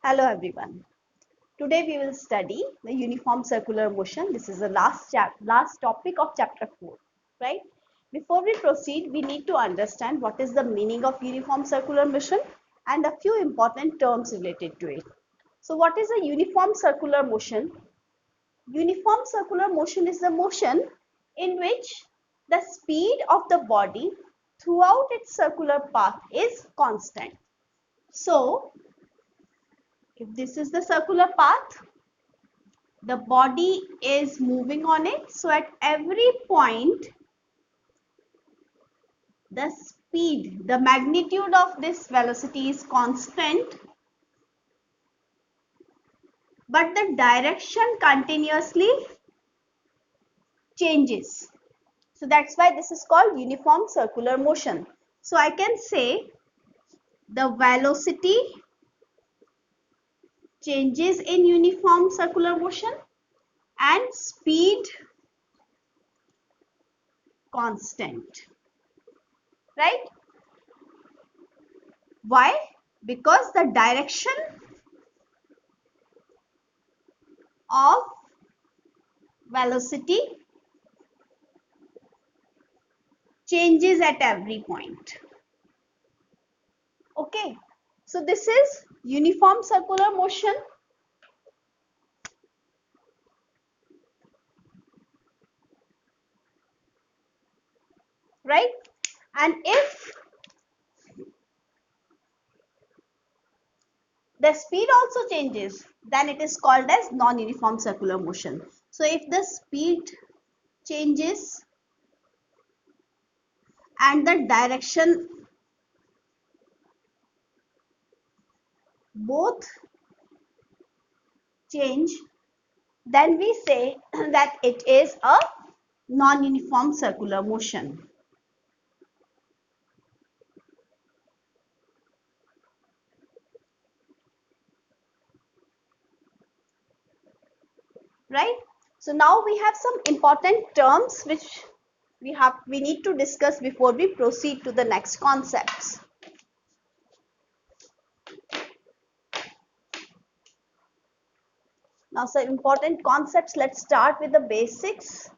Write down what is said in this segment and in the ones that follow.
Hello everyone. Today we will study the uniform circular motion. This is the last topic of chapter 4, right? Before we proceed, we need to understand what is the meaning of uniform circular motion and a few important terms related to it. So what is a uniform circular motion? Uniform circular motion is the motion in which the speed of the body throughout its circular path is constant. So if this is the circular path, the body is moving on it. So at every point, the speed, the magnitude of this velocity is constant, but the direction continuously changes. So that's why this is called uniform circular motion. So I can say the velocity changes in uniform circular motion and speed constant, right? Why? Because the direction of velocity changes at every point. Okay, so this is uniform circular motion. Right? And if the speed also changes, then it is called as non-uniform circular motion. So if the speed changes and the direction both change, then we say that it is a non-uniform circular motion. Right? So now we have some important terms which we need to discuss before we proceed to the next concepts. Now some important concepts. Let's start with the basics.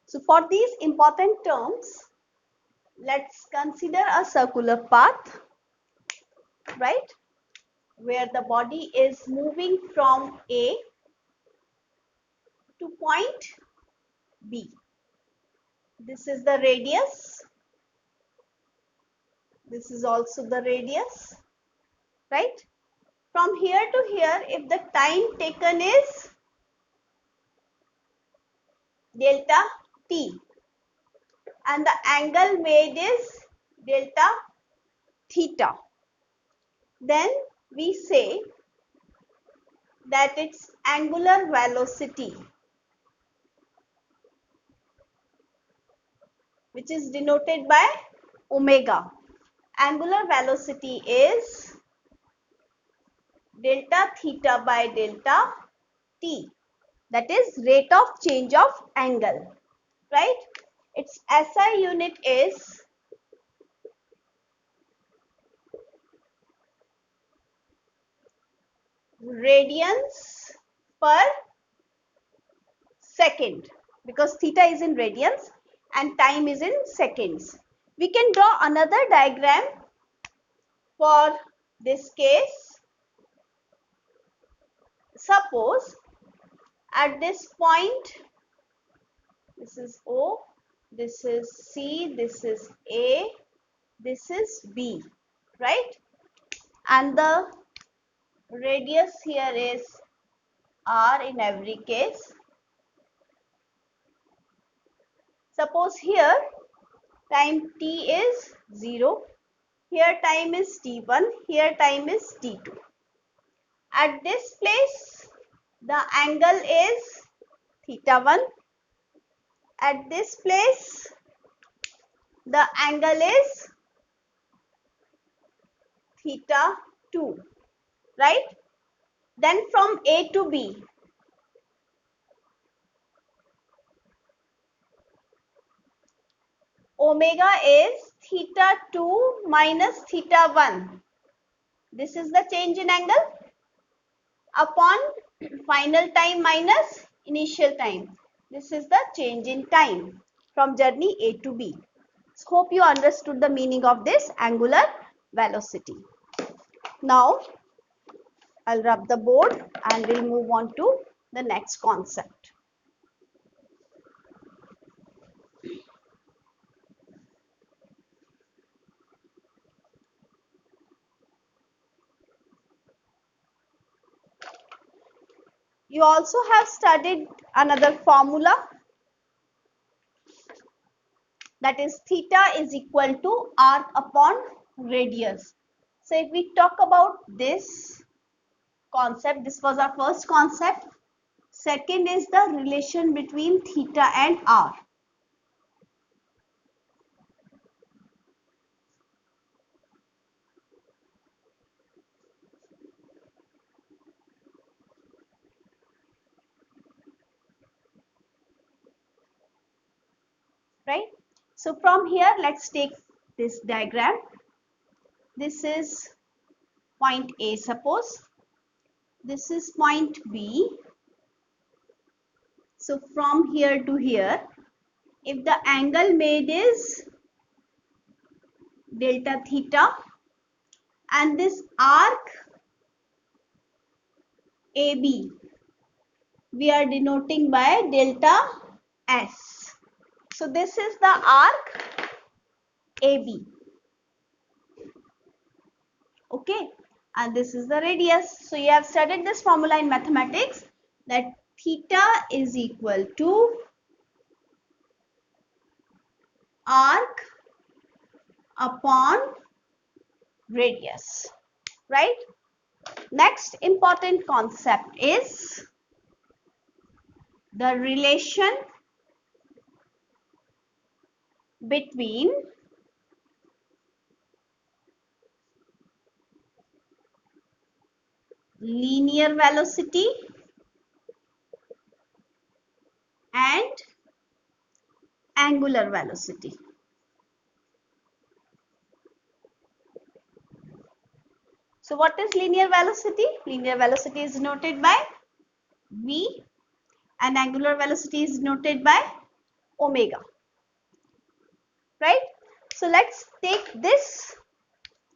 So for these important terms, let's consider a circular path, right? Where the body is moving from A to point B. This is the radius. This is also the radius, right? From here to here, if the time taken is delta t and the angle made is delta theta, then we say that its angular velocity, which is denoted by omega. Angular velocity is delta theta by delta t. That is rate of change of angle, right? Its SI unit is radians per second, because theta is in radians and time is in seconds. We can draw another diagram for this case. Suppose at this point, this is O, this is C, this is A, this is B, right? And the radius here is R in every case. Suppose here time t is 0, here time is t1, here time is t2. At this place, the angle is theta 1. At this place, the angle is theta 2, right? Then from A to B, omega is theta 2 minus theta 1. This is the change in angle upon final time minus initial time. This is the change in time from journey A to B. So hope you understood the meaning of this angular velocity. Now I'll rub the board and we'll move on to the next concept. You also have studied another formula, that is theta is equal to arc upon radius. So if we talk about this concept, this was our first concept. Second is the relation between theta and r. Right? So from here, let's take this diagram. This is point A, suppose. This is point B. So from here to here, if the angle made is delta theta and this arc AB, we are denoting by delta S. So this is the arc AB. Okay, and this is the radius. So you have studied this formula in mathematics, that theta is equal to arc upon radius, right? Next important concept is the relation between linear velocity and angular velocity. So what is linear velocity? Linear velocity is denoted by v and angular velocity is denoted by omega, right? So let's take this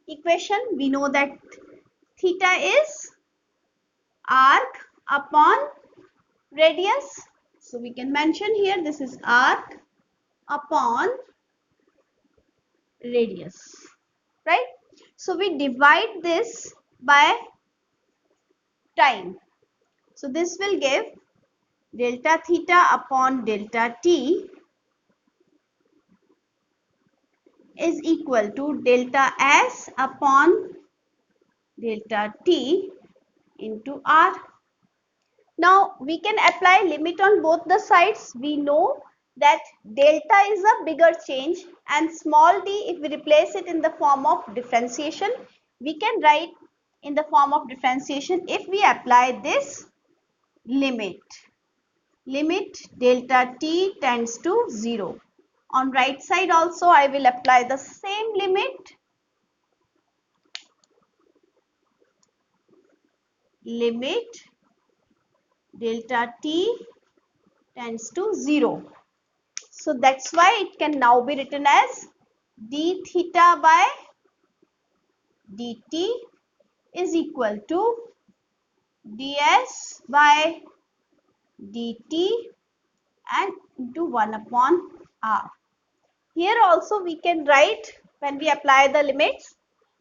equation. We know that theta is arc upon radius. So we can mention here this is arc upon radius, right? So we divide this by time. So this will give delta theta upon delta t is equal to delta s upon delta t into r. Now we can apply limit on both the sides. We know that delta is a bigger change and small d, if we replace it in the form of differentiation, we can write in the form of differentiation if we apply this limit. Limit delta t tends to 0. On right side also I will apply the same limit. Limit delta t tends to 0. So that's why it can now be written as d theta by dt is equal to ds by dt and into 1 upon r. Here also we can write, when we apply the limits,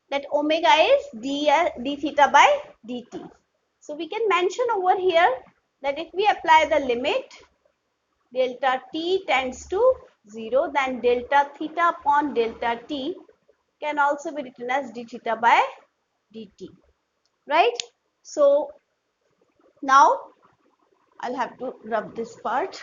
that omega is d theta by dt. So we can mention over here that if we apply the limit delta t tends to 0, then delta theta upon delta t can also be written as d theta by dt, right? So now I'll have to rub this part.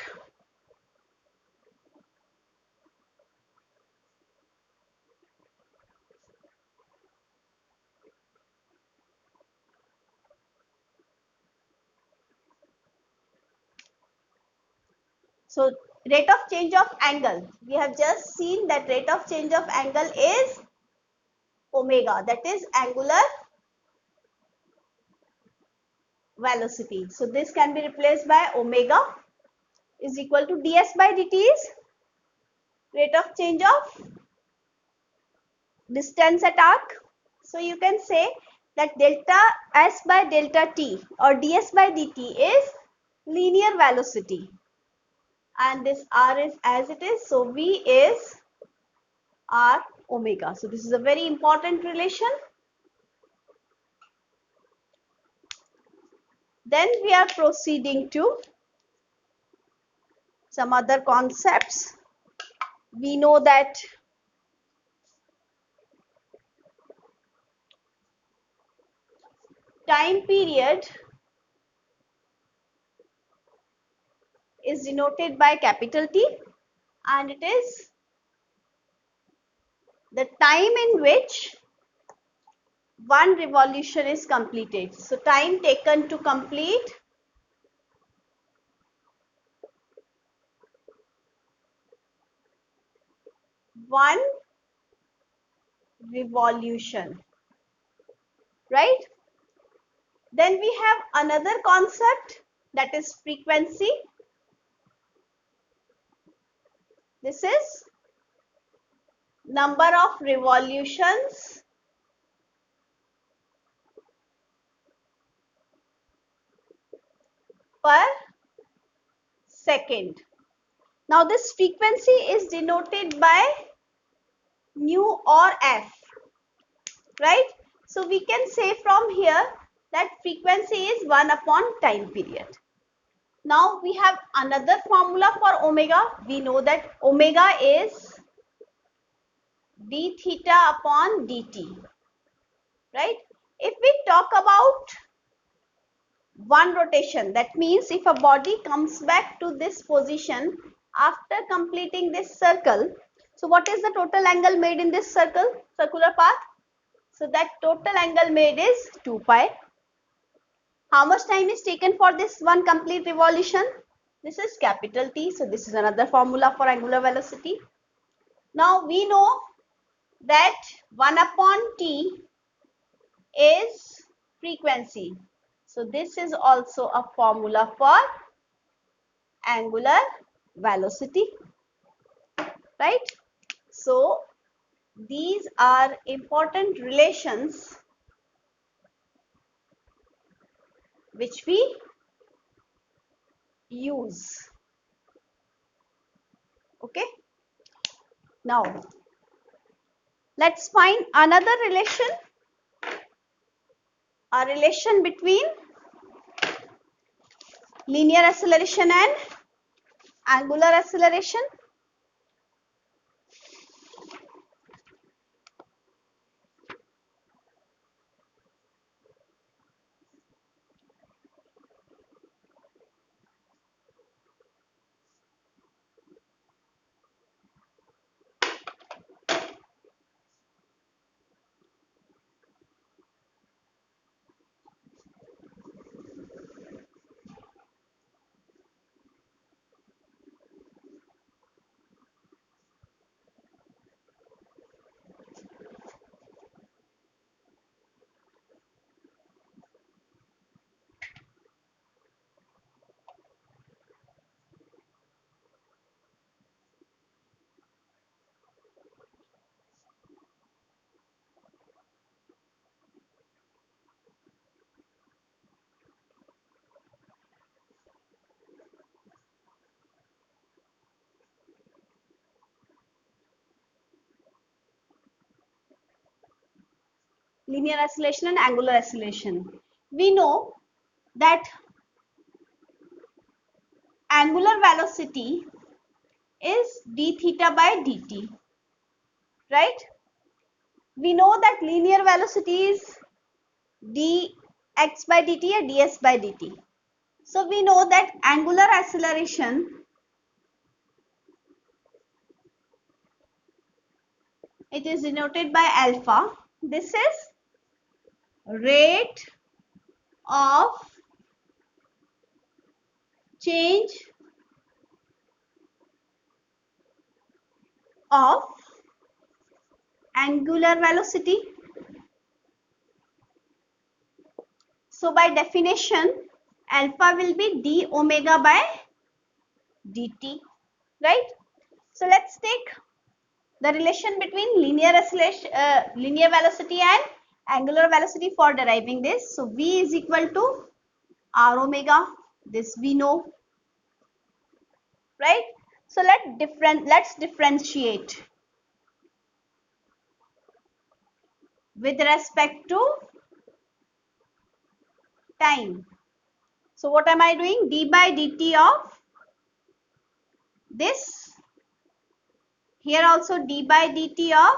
So rate of change of angle, we have just seen that rate of change of angle is omega, that is angular velocity. So this can be replaced by omega is equal to ds by dt is rate of change of distance at arc. So you can say that delta s by delta t or ds by dt is linear velocity, and this r is as it is, so v is r omega. So this is a very important relation. Then we are proceeding to some other concepts. We know that time period is denoted by capital T, and it is the time in which one revolution is completed. So time taken to complete one revolution, right? Then we have another concept, that is frequency. This is number of revolutions per second. Now this frequency is denoted by nu or f, right? So we can say from here that frequency is 1 upon time period. Now we have another formula for omega. We know that omega is d theta upon dt, right? If we talk about one rotation, that means if a body comes back to this position after completing this circle, so what is the total angle made in this circular path? So that total angle made is 2 pi. How much time is taken for this one complete revolution? This is capital T. So this is another formula for angular velocity. Now we know that 1 upon T is frequency. So this is also a formula for angular velocity, right? So these are important relations which we use. Okay. Now let's find another relation, a relation between linear acceleration and angular acceleration. Linear acceleration and angular acceleration. We know that angular velocity is d theta by dt, right? We know that linear velocity is dx by dt or ds by dt. So we know that angular acceleration, it is denoted by alpha. This is rate of change of angular velocity. So by definition, alpha will be d omega by dt, right? So let's take the relation between linear velocity and angular velocity for deriving this. So v is equal to r omega, this we know, right? So let's differentiate with respect to time. So what am I doing? D by dt of this, here also d by dt of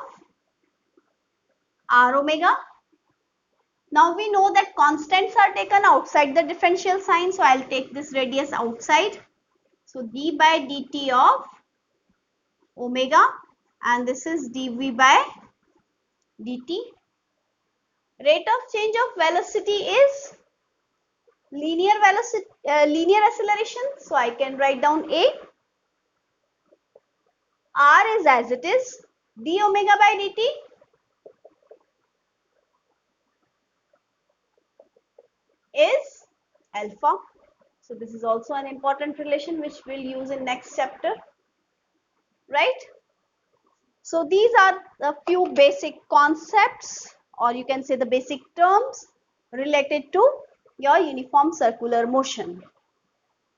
r omega. Now we know that constants are taken outside the differential sign, so I'll take this radius outside. So d by dt of omega, and this is dv by dt. Rate of change of velocity is linear velocity, linear acceleration. So I can write down a. R is as it is, d omega by dt is alpha. So this is also an important relation which we'll use in next chapter, right? So these are a few basic concepts, or you can say the basic terms related to your uniform circular motion,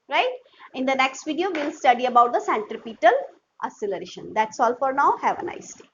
right? In the next video, we'll study about the centripetal acceleration. That's all for now. Have a nice day.